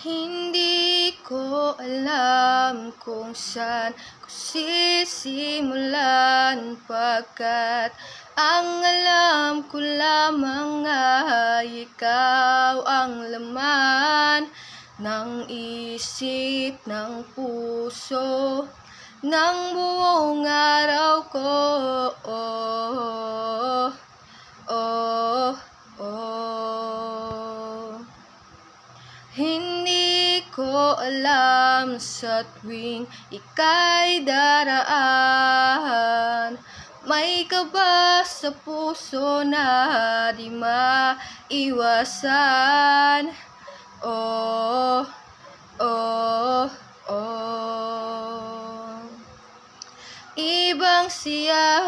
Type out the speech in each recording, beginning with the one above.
Hindi ko alam kung saan ko sisimulan, pagkat ang alam ko lamang ay ikaw ang laman ng isip, ng puso, ng buong araw ko. Oh, oh, oh. Hindi ko alam sa tuwing ika'y daraan, may kaba sa puso na di maiwasan. Oh, oh, oh. Ibang siya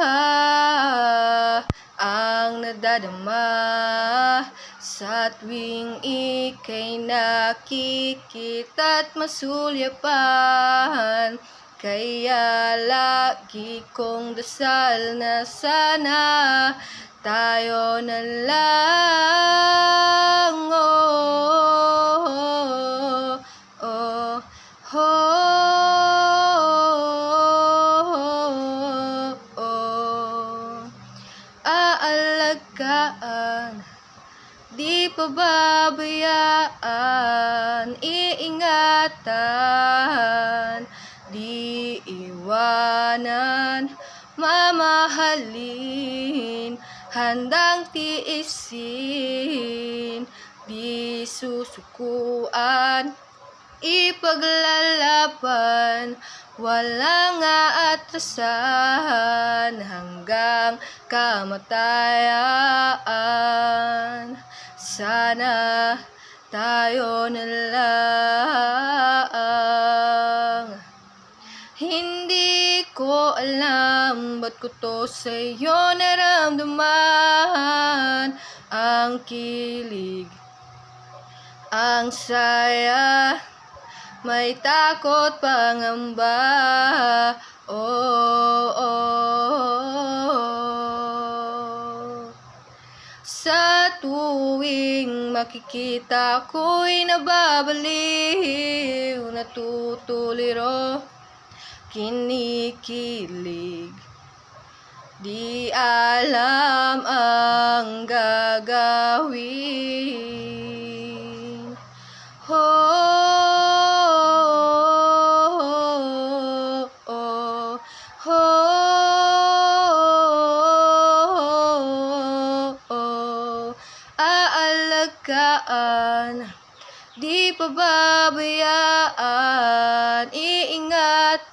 ang nadadama sa tuwing ika'y nakikita't masulyapan. Kaya lagi kong dasal na sana tayo na lang. Oh, oh, oh, oh, oh. Aalagaan, di pababayaan, iingatan, di iwanan, mamahalin, handang tiisin, di susukuan, ipaglalaban, walang aatrasan hanggang kamatayan. Sana tayo na lang. Hindi ko alam ba't ko to sa'yo naramdaman. Ang kilig, ang saya, may takot, pangamba. Oh, oh. Sa tuwing makikita ko'y nababaliw, natutuliro, kinikilig, di alam ang gagawin. Oh, oh, oh, oh. Aalagaan, di pababayaan, iingatan,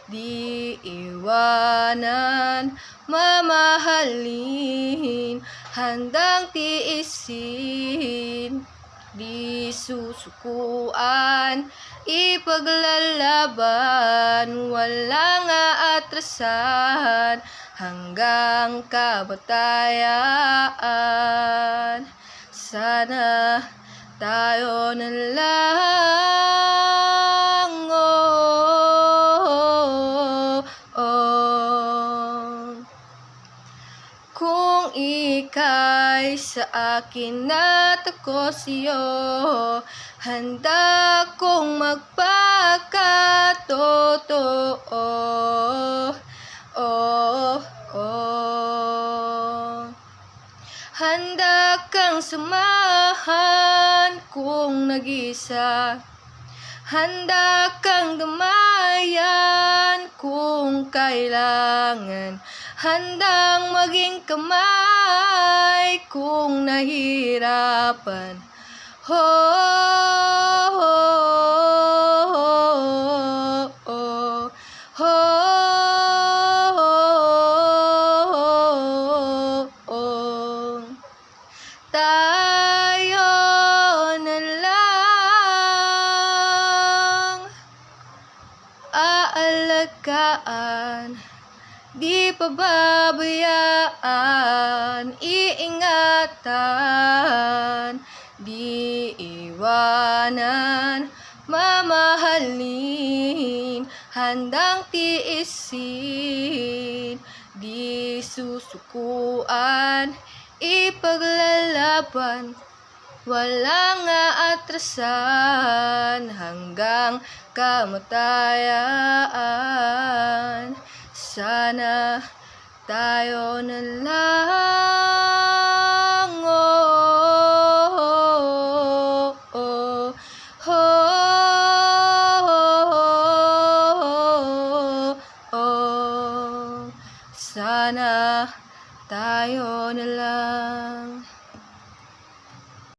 di iwanan, mamahalin, handang tiisin, di susukuan, ipaglalaban, walang aatrasan hanggang kamatayan. Sana tayo na lang. Oh, oh. Kung ika'y sa akin at ako sa'yo, handa kong magpakatotoo. Oh, oh. Handa kang samahan kung nag-isa, handa kang damayan kung kailangan, handang maging kamay kung nahihirapan. Oh, oh, oh, oh, oh. Tayo na lang. Aalagaan, di pababayaan, iingatan, di iwanan, mamahalin, handang tiisin, di susukuan, ipaglalaban, walang aatrasan hanggang kamatayan. Sana tayo na lang, oh, oh, oh.